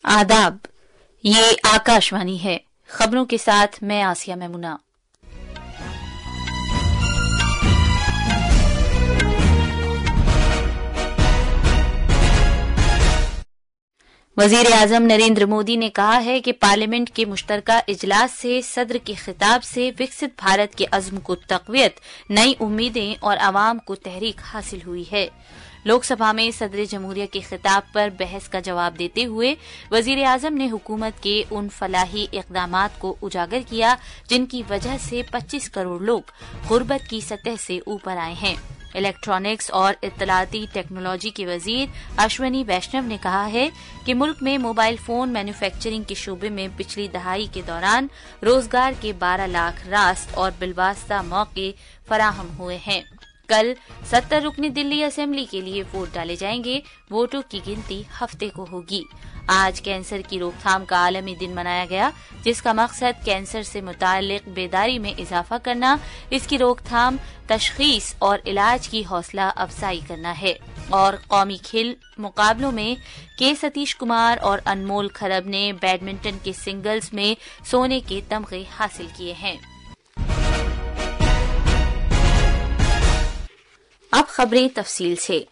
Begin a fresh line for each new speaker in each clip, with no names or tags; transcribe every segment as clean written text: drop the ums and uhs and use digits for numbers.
आदाब, ये आकाशवाणी है। खबरों के साथ मैं आसिया मेमुना। वजीर आजम नरेंद्र मोदी ने कहा है कि पार्लियामेंट के मुश्तरका इजलास से सदर के खिताब से विकसित भारत के अज़्म को तक़वियत, नई उम्मीदें और आवाम को तहरीक हासिल हुई है। लोकसभा में सदर जमहूरिया के खिताब पर बहस का जवाब देते हुए वजीर आजम ने हुकूमत के उन फलाही इक़दामात को उजागर किया जिनकी वजह से 25 करोड़ लोग गुर्बत की सतह से ऊपर आए हैं। इलेक्ट्रॉनिक्स और इत्तलाती टेक्नोलॉजी के वजीर अश्वनी वैष्णव ने कहा है कि मुल्क में मोबाइल फोन मैन्युफैक्चरिंग के शोबे में पिछली दहाई के दौरान रोजगार के 12 लाख रास्त और बिलवास्ता मौके फराहम हुए हैं। कल 70 रुकनी दिल्ली असेंबली के लिए वोट डाले जाएंगे। वोटों की गिनती हफ्ते को होगी। आज कैंसर की रोकथाम का आलमी दिन मनाया गया, जिसका मकसद कैंसर से मुताल्लिक बेदारी में इजाफा करना, इसकी रोकथाम, तशखीस और इलाज की हौसला अफजाई करना है। और कौमी खेल मुकाबलों में के सतीश कुमार और अनमोल खरब ने बैडमिंटन के सिंगल्स में सोने के तमगे हासिल किए हैं। अब खबरें तफसील से।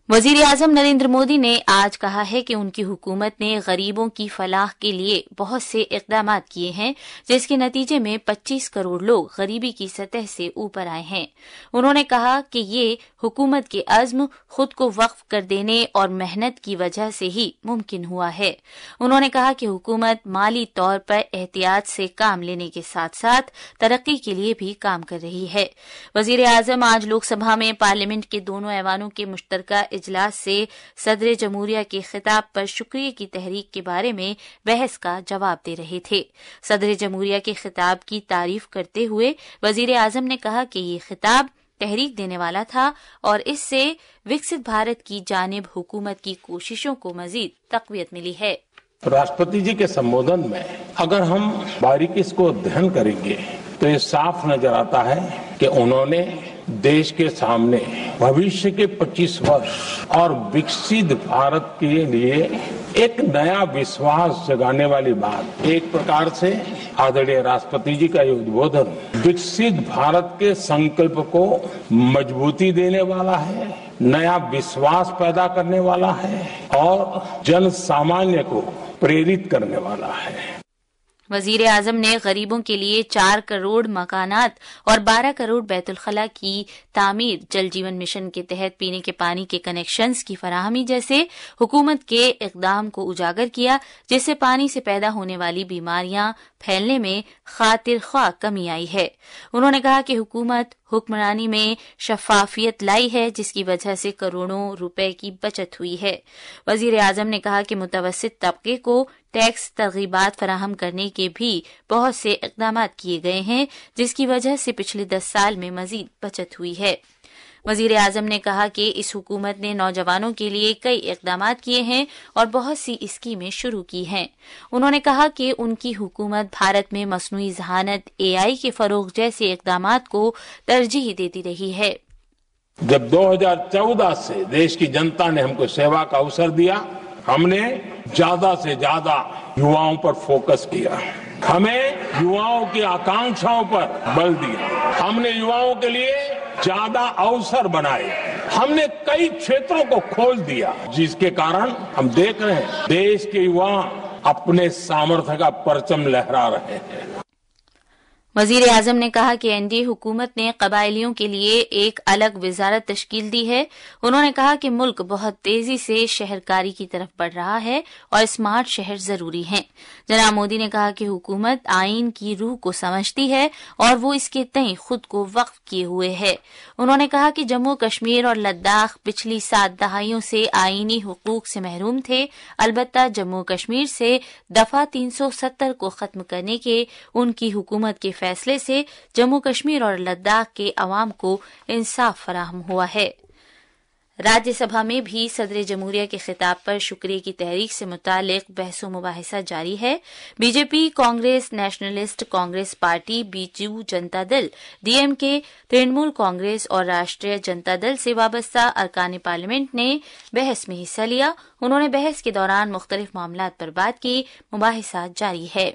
वजीर आजम नरेंद्र मोदी ने आज कहा है कि उनकी हुकूमत ने गरीबों की फलाह के लिए बहुत से इक़दामात किए हैं, जिसके नतीजे में 25 करोड़ लोग गरीबी की सतह से ऊपर आए हैं। उन्होंने कहा कि ये हुकूमत के अज़्म, खुद को वक्फ कर देने और मेहनत की वजह से ही मुमकिन हुआ है। उन्होंने कहा कि हुकूमत माली तौर पर एहतियात से काम लेने के साथ साथ तरक्की के लिए भी काम कर रही है। वजीर आजम आज लोकसभा में पार्लियामेंट के दोनों ऐवानों के मुश्तरका इजलास से सदर जमहूरिया के खिताब पर शुक्रिया की तहरीक के बारे में बहस का जवाब दे रहे थे। सदर जमहूरिया के खिताब की तारीफ करते हुए वजीर आजम ने कहा कि ये खिताब तहरीक देने वाला था और इससे विकसित भारत की जानिब हुकूमत की कोशिशों को मजीद तक़वियत मिली है।
राष्ट्रपति जी के संबोधन में अगर हम बारीकी को अध्ययन करेंगे तो ये साफ नजर आता है कि उन्होंने देश के सामने भविष्य के 25 वर्ष और विकसित भारत के लिए एक नया विश्वास जगाने वाली बात, एक प्रकार से आदरणीय राष्ट्रपति जी का ये उद्बोधन विकसित भारत के संकल्प को मजबूती देने वाला है, नया विश्वास पैदा करने वाला है और जन सामान्य को प्रेरित करने वाला है।
वजीर आजम ने गरीबों के लिए 4 करोड़ मकानात और 12 करोड़ बैतुल खला की तामीर, जल जीवन मिशन के तहत पीने के पानी के कनेक्शंस की फराहमी जैसे हुकूमत के इक़दाम को उजागर किया, जिससे पानी से पैदा होने वाली बीमारियां फैलने में खातिर ख्वाह कमी आई है। उन्होंने कहा कि हुकूमत हुक्मरानी में शफाफियत लाई है, जिसकी वजह से करोड़ों रुपए की बचत हुई है। वजीर आजम ने कहा कि मुतवस्सित तबके को टैक्स तरगीबात फराहम करने के भी बहुत से इक़दामात किए गए हैं, जिसकी वजह से पिछले 10 साल में मजीद बचत हुई है। वजीर आजम ने कहा कि इस हुकूमत ने नौजवानों के लिए कई इक़दामात किए हैं और बहुत सी स्कीमें शुरू की हैं। उन्होंने कहा कि उनकी हुकूमत भारत में मसनूई ज़हानत, AI के फ़रोग़ जैसे इक़दामात को तरजीह देती रही है।
जब 2014 से देश की जनता ने हमको सेवा का अवसर दिया, हमने ज्यादा से ज्यादा युवाओं पर फोकस किया, हमें युवाओं की आकांक्षाओं पर बल दिया, हमने युवाओं के लिए ज्यादा अवसर बनाए, हमने कई क्षेत्रों को खोल दिया, जिसके कारण हम देख रहे हैं देश के युवा अपने सामर्थ्य का परचम लहरा रहे हैं।
वजीर आजम ने कहा कि NDA हुकूमत ने कबायलियों के लिए एक अलग वजारत तश्कील दी है। उन्होंने कहा कि मुल्क बहुत तेजी से शहरकारी की तरफ बढ़ रहा है और स्मार्ट शहर जरूरी हैं। जनाब मोदी ने कहा कि हुकूमत आइन की रूह को समझती है और वो इसके तय खुद को वक्फ किए हुए है। उन्होंने कहा कि जम्मू कश्मीर और लद्दाख पिछली 7 दहाइयों से आईनी हुकूक से महरूम थे। अलबत्ता जम्मू कश्मीर से दफा 370 को खत्म करने के उनकी हुकूमत के फैसले से जम्मू कश्मीर और लद्दाख के अवाम को इंसाफ फराहम हुआ है। राज्यसभा में भी सदर जमहूरिया के खिताब पर शुक्रिया की तहरीक से मुतालिक बहस मुबाहिसा जारी है। BJP, Congress, nationalist Congress party, Biju Janata Dal, DMK, Trinamool Congress और राष्ट्रीय जनता दल से वाबस्ता अरकान पार्लियामेंट ने बहस में हिस्सा लिया। उन्होंने बहस के दौरान मुख्तलिफ मामलात पर बात की। मुबाहिसा जारी है।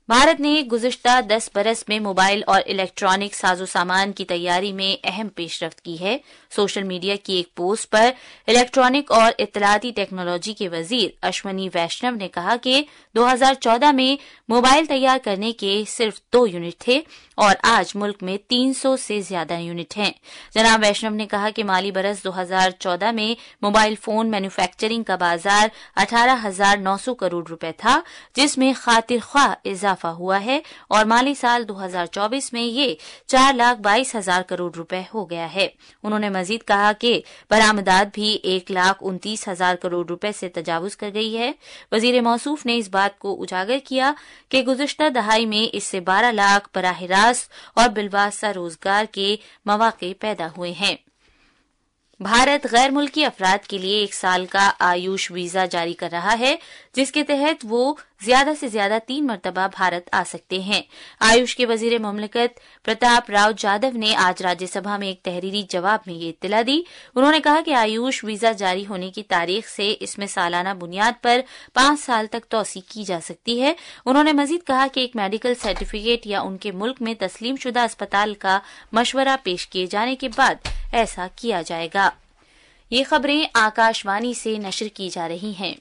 भारत ने गुज़िश्ता 10 बरस में मोबाइल और इलेक्ट्रॉनिक साजो सामान की तैयारी में अहम पेशरफ्त की है। सोशल मीडिया की एक पोस्ट पर इलेक्ट्रॉनिक और इत्तलाती टेक्नोलॉजी के वजीर अश्वनी वैष्णव ने कहा कि 2014 में मोबाइल तैयार करने के सिर्फ 2 यूनिट थे और आज मुल्क में 300 से ज्यादा यूनिट हैं। जनाब वैष्णव ने कहा कि माली बरस 2014 में मोबाइल फोन मैन्युफैक्चरिंग का बाजार 18,900 करोड़ रुपए था, जिसमें खातिर ख्वाह इजाफा हुआ है और माली साल 2024 में ये 4,22,000 करोड़ रुपए हो गया है। उन्होंने मजीद कहा कि बरामदात भी 1,29,000 करोड़ रुपए से तजावुज कर गई है। वजीर मौसूफ ने इस बात को उजागर किया कि गुज़िश्ता दहाई में इससे 12 लाख बराह रास्त और बिलवास्ता रोजगार के मौके पैदा हुए हैं। भारत गैर मुल्की अफराद के लिए 1 साल का आयुष वीजा जारी कर रहा है, जिसके तहत वो ज्यादा से ज्यादा 3 मरतबा भारत आ सकते हैं। आयुष के वजीर मुमलिकत प्रताप राव जाधव ने आज राज्यसभा में एक तहरीरी जवाब में ये इत्तला दी। उन्होंने कहा कि आयुष वीजा जारी होने की तारीख से इसमें सालाना बुनियाद पर 5 साल तक तौसी की जा सकती है। उन्होंने मजीद कहा कि एक मेडिकल सर्टिफिकेट या उनके मुल्क में तस्लीम शुदा अस्पताल का मशवरा पेश किए जाने के बाद ऐसा किया जाएगा। ये खबरें आकाशवाणी से नशर की जा रही हैं।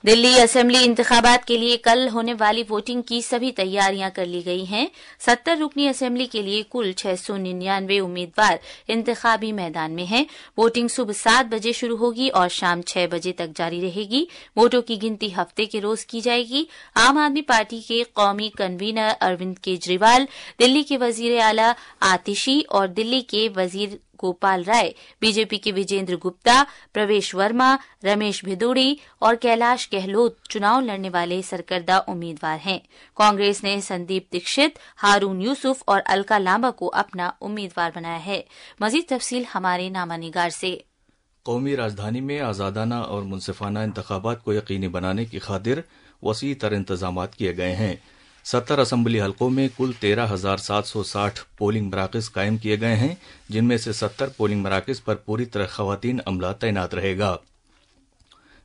दिल्ली असेंबली इंतखाबात के लिए कल होने वाली वोटिंग की सभी तैयारियां कर ली गई हैं। 70 रुकनी असेंबली के लिए कुल 699 उम्मीदवार इंतखाबी मैदान में हैं। वोटिंग सुबह 7 बजे शुरू होगी और शाम 6 बजे तक जारी रहेगी। वोटों की गिनती हफ्ते के रोज की जाएगी। आम आदमी पार्टी के कौमी कन्वीनर अरविंद केजरीवाल, दिल्ली के वजीर आला आतिशी और दिल्ली के वजीर गोपाल राय, बीजेपी के विजेंद्र गुप्ता, प्रवेश वर्मा, रमेश भिदोड़ी और कैलाश गहलोत चुनाव लड़ने वाले सरकर्दा उम्मीदवार हैं। कांग्रेस ने संदीप दीक्षित, हारून यूसुफ और अलका लांबा को अपना उम्मीदवार बनाया है। मजीद तफसील हमारे नामानिगार से।
कौमी राजधानी में आजादाना और मुनसिफाना इंतखाबात को यकीनी बनाने की खातिर वसी तर इंतजामात किए गए हैं। 70 असम्बली हलकों में कुल 13,760 पोलिंग मराकज कायम किए गए हैं, जिनमें से 70 पोलिंग मराकज पर पूरी तरह खवातीन अमला तैनात रहेगा।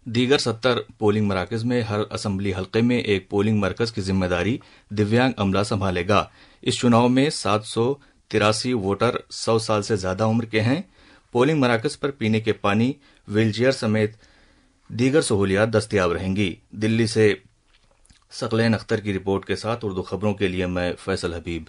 दीगर 70 पोलिंग मराकज में हर असम्बली हलके में एक पोलिंग मरकज की जिम्मेदारी दिव्यांग अमला संभालेगा। इस चुनाव में 783 वोटर 100 साल से ज्यादा उम्र के हैं। पोलिंग मराकज पर पीने के पानी, व्हीलचेयर समेत दीगर सहूलियात दस्तियाब रहेंगी। दिल्ली से सकलैन अख्तर की रिपोर्ट के साथ उर्दू खबरों के लिए मैं फैसल हबीब।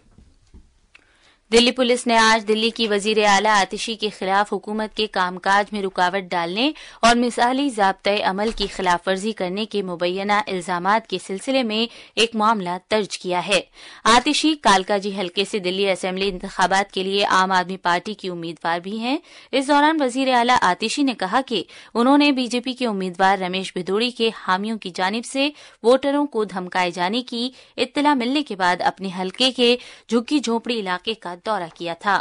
दिल्ली पुलिस ने आज दिल्ली की वजीर आला आतिशी के खिलाफ हुकूमत के कामकाज में रुकावट डालने और मिसाली ज़ाब्ते अमल की खिलाफवर्जी करने के मुबैना इल्जामात के सिलसिले में एक मामला दर्ज किया है। आतिशी कालकाजी हलके से दिल्ली असेंबली इंतखाबात के लिए आम आदमी पार्टी की उम्मीदवार भी हैं। इस दौरान वजीर आला आतिशी ने कहा कि उन्होंने बीजेपी के उम्मीदवार रमेश भिदोड़ी के हामियों की जानिब से वोटरों को धमकाए जाने की इत्तला मिलने के बाद अपने हलके के झुग्गी झोपड़ी इलाके का दौरा किया था।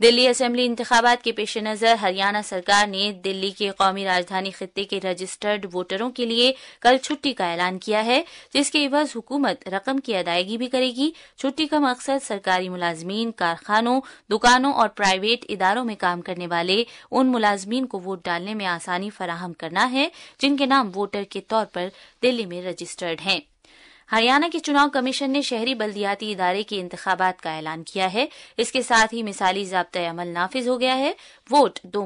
दिल्ली असेंबली इंतखाबात के पेश नजर हरियाणा सरकार ने दिल्ली के कौमी राजधानी खित्ते के रजिस्टर्ड वोटरों के लिए कल छुट्टी का ऐलान किया है, जिसके एवज हुकूमत रकम की अदायगी भी करेगी। छुट्टी का मकसद सरकारी मुलाजमीन, कारखानों, दुकानों और प्राइवेट इदारों में काम करने वाले उन मुलाजमीन को वोट डालने में आसानी फराहम करना है जिनके नाम वोटर के तौर पर दिल्ली में रजिस्टर्ड हैं। हरियाणा के चुनाव कमीशन ने शहरी बल्दियाती इदारे के इंतखाबात का ऐलान किया है। इसके साथ ही मिसाली ज़ाब्ता अमल नाफिज हो गया है। वोटिंग 2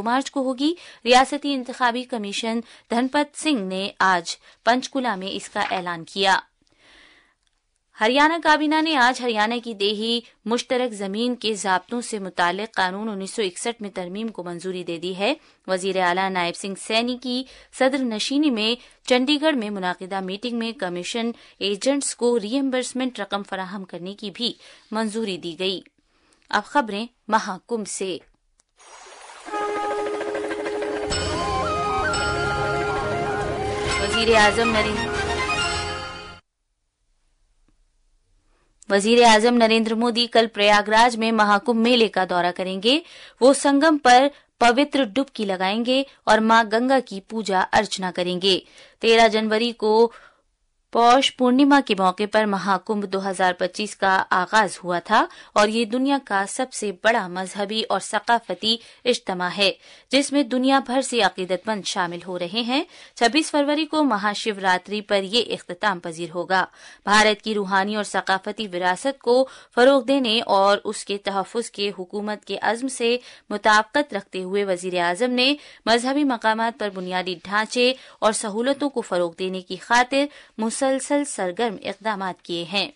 मार्च को होगी। रियासती इंतखाबी कमीशन धनपत सिंह ने आज पंचकुला में इसका ऐलान किया। हरियाणा काबीना ने आज हरियाणा की देही मुश्तरक जमीन के ज़ाब्तों से मुतालिक कानून 1961 में तरमीम को मंजूरी दे दी है। वजीर आला नायब सिंह सैनी की सदर नशीनी में चंडीगढ़ में मुनाकिदा मीटिंग में कमीशन एजेंट्स को रीएम्बर्समेंट रकम फराहम करने की भी मंजूरी दी गई। अब खबरें महाकुंभ से। वजीर आजम नरेंद्र मोदी कल प्रयागराज में महाकुंभ मेले का दौरा करेंगे। वो संगम पर पवित्र डुबकी लगाएंगे और मां गंगा की पूजा अर्चना करेंगे। 13 जनवरी को पौष पूर्णिमा के मौके पर महाकुंभ 2025 का आगाज हुआ था और ये दुनिया का सबसे बड़ा मजहबी और सकाफती इज्तिमा है जिसमें दुनिया भर से अकीदतमंद शामिल हो रहे हैं। 26 फरवरी को महाशिवरात्रि पर ये इख्तिताम पजीर होगा। भारत की रूहानी और सकाफती विरासत को फरोग देने और उसके तहफ्फुज के हुकूमत के अज़्म से मुताबिकत रखते हुए वजीर आजम ने मजहबी मकामात पर बुनियादी ढांचे और सहूलतों को फरोग देने की खातिर मुसलसल सरगर्म इक़दामात किए हैं।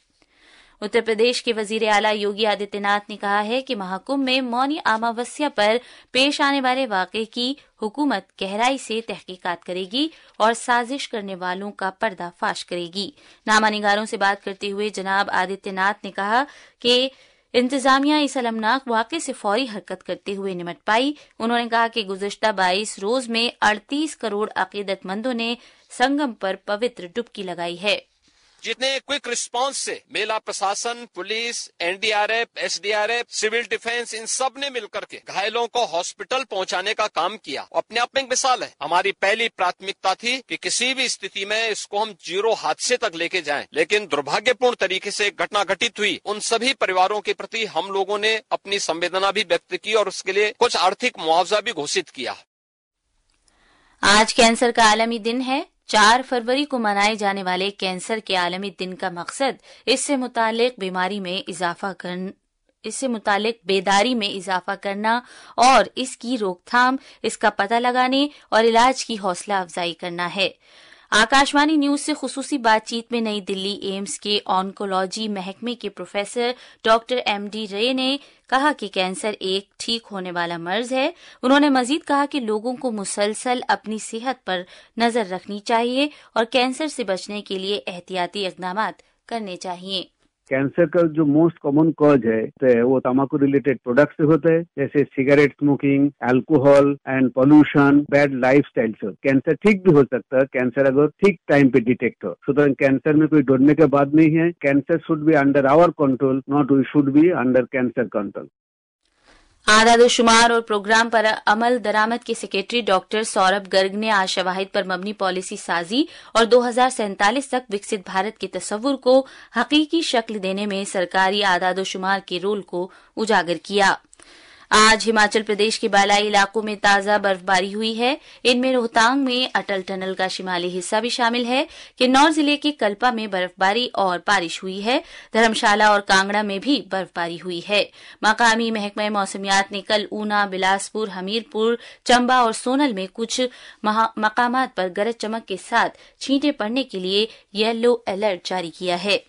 उत्तर प्रदेश के वजीर आला योगी आदित्यनाथ ने कहा है कि महाकुंभ में मौनी अमावस्या पर पेश आने वाले वाक़े की हुकूमत गहराई से तहकीकात करेगी और साजिश करने वालों का पर्दाफाश करेगी। नामानिगारों से बात करते हुए जनाब आदित्यनाथ ने कहा कि इंतजामिया इस अलमनाक वाक़े से फौरी हरकत करते हुए निमट पाई। उन्होंने कहा कि गुज़िश्ता 22 रोज में 38 करोड़ अकीदतमंदों ने संगम पर पवित्र डुबकी लगाई है।
जितने क्विक रिस्पांस से मेला प्रशासन, police, NDRF, SDRF, civil defence इन सब ने मिलकर के घायलों को हॉस्पिटल पहुंचाने का काम किया, अपने आप में एक मिसाल है। हमारी पहली प्राथमिकता थी कि किसी भी स्थिति में इसको हम 0 हादसे तक लेके जाएं, लेकिन दुर्भाग्यपूर्ण तरीके से घटना घटित हुई। उन सभी परिवारों के प्रति हम लोगों ने अपनी संवेदना भी व्यक्त की और उसके लिए कुछ आर्थिक मुआवजा भी घोषित किया।
आज कैंसर का आलमी दिन है। 4 फरवरी को मनाए जाने वाले कैंसर के आलमी दिन का मकसद इससे मुतालिक बेदारी में इजाफा करना और इसकी रोकथाम, इसका पता लगाने और इलाज की हौसला अफजाई करना है। आकाशवाणी न्यूज से खुसूसी बातचीत में नई दिल्ली एम्स के ऑन्कोलॉजी महकमे के प्रोफेसर डॉक्टर MD रे ने कहा कि कैंसर एक ठीक होने वाला मर्ज है। उन्होंने मजीद कहा कि लोगों को मुसलसल अपनी सेहत पर नजर रखनी चाहिए और कैंसर से बचने के लिए एहतियाती इक़दामात करने चाहिए।
कैंसर का जो मोस्ट कॉमन कॉज है वो तम्बाकू रिलेटेड प्रोडक्ट से होता है, जैसे cigarette smoking, alcohol and pollution, bad lifestyle से। कैंसर ठीक भी हो सकता है, कैंसर अगर ठीक टाइम पे डिटेक्ट हो। सुतरां कैंसर में कोई डरने की बात नहीं है। Cancer should be under our control, not we should be under cancer control.
आदादोशुमार और प्रोग्राम पर अमल दरामद के सेक्रेटरी डॉक्टर सौरभ गर्ग ने आज शवाहिद पर मबनी पॉलिसी साजी और 2047 तक विकसित भारत के तस्वुर को हकीकी शक्ल देने में सरकारी आदादोशुमार के रोल को उजागर किया। आज हिमाचल प्रदेश के बालाई इलाकों में ताजा बर्फबारी हुई है। इनमें रोहतांग में अटल टनल का शिमाली हिस्सा भी शामिल है। किन्नौर जिले के कल्पा में बर्फबारी और बारिश हुई है। धर्मशाला और कांगड़ा में भी बर्फबारी हुई है। मकामी महकमा मौसमियात ने कल ऊना, बिलासपुर, हमीरपुर, चंबा और सोनल में कुछ मकामात पर गरज चमक के साथ छींटे पड़ने के लिए येलो अलर्ट जारी किया है।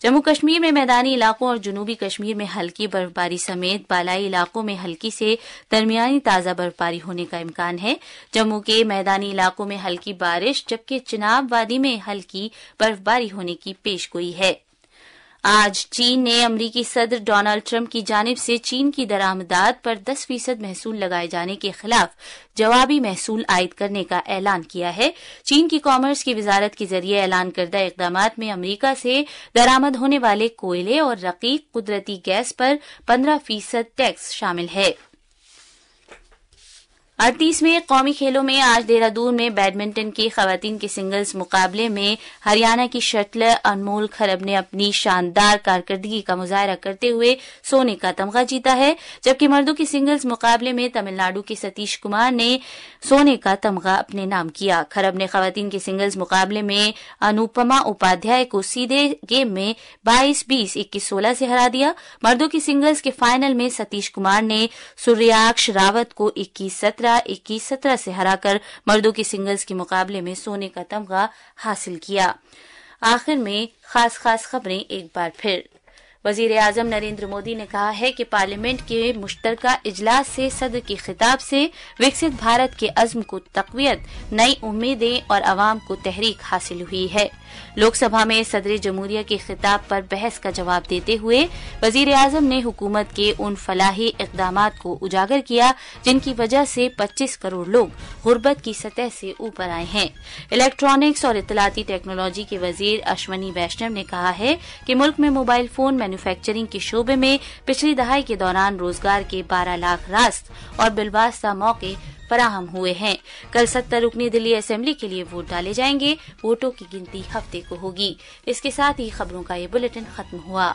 जम्मू कश्मीर में मैदानी इलाकों और जनूबी कश्मीर में हल्की बर्फबारी समेत बालाई इलाकों में हल्की से दरमियानी ताजा बर्फबारी होने का इम्कान है। जम्मू के मैदानी इलाकों में हल्की बारिश जबकि चिनाब वादी में हल्की बर्फबारी होने की पेशगोई है। आज चीन ने अमरीकी सदर डोनाल्ड ट्रंप की जानिब से चीन की दरामदात पर 10% महसूल लगाए जाने के खिलाफ जवाबी महसूल आयद करने का ऐलान किया है। चीन की कॉमर्स की वजारत के जरिए ऐलान करदा इकदामात में अमरीका से दरामद होने वाले कोयले और रकीक कुदरती गैस पर 15% टैक्स शामिल है। 38वें कौमी खेलों में आज देहरादून में बैडमिंटन के खवातीन के सिंगल्स मुकाबले में हरियाणा की शटलर अनमोल खरब ने अपनी शानदार कारकर्दगी का मुजाहरा करते हुए सोने का तमगा जीता है, जबकि मर्दों के सिंगल्स मुकाबले में तमिलनाडु के सतीश कुमार ने सोने का तमगा अपने नाम किया। खरब ने खवातीन के सिंगल्स मुकाबले में अनुपमा उपाध्याय को सीधे गेम में 22-20, 21-16 से हरा दिया। मर्दों की सिंगल्स के फाइनल में सतीश कुमार ने सूर्याक्ष रावत को 21-17, 21-17 से हराकर मर्दों के सिंगल्स के मुकाबले में सोने का तमगा हासिल किया। आखिर में खास खबरें एक बार फिर। वजीर आजम नरेंद्र मोदी ने कहा है कि पार्लियामेंट के मुश्तरका इजलास से सदर के खिताब से विकसित भारत के अज़्म को तक़वियत, नई उम्मीदें और अवाम को तहरीक हासिल हुई है। लोक सभा में सदर जमहूरिया के खिताब पर बहस का जवाब देते हुए वजीर आजम ने हुकूमत के उन फलाही इकदामात को उजागर किया जिनकी वजह से 25 करोड़ लोग गुर्बत की सतह से ऊपर आए हैं। इलेक्ट्रॉनिक्स और इत्तलाती टेक्नोलॉजी के वजीर अश्वनी वैष्णव ने कहा है कि मुल्क में मोबाइल फोन मैन्युफैक्चरिंग के शोबे में पिछली दहाई के दौरान रोजगार के 12 लाख रास्त और बिलवास्ता मौके फराहम हुए हैं। कल 70 रुकनी दिल्ली असेंबली के लिए वोट डाले जाएंगे। वोटों की गिनती हफ्ते को होगी। इसके साथ ही खबरों का ये बुलेटिन खत्म हुआ।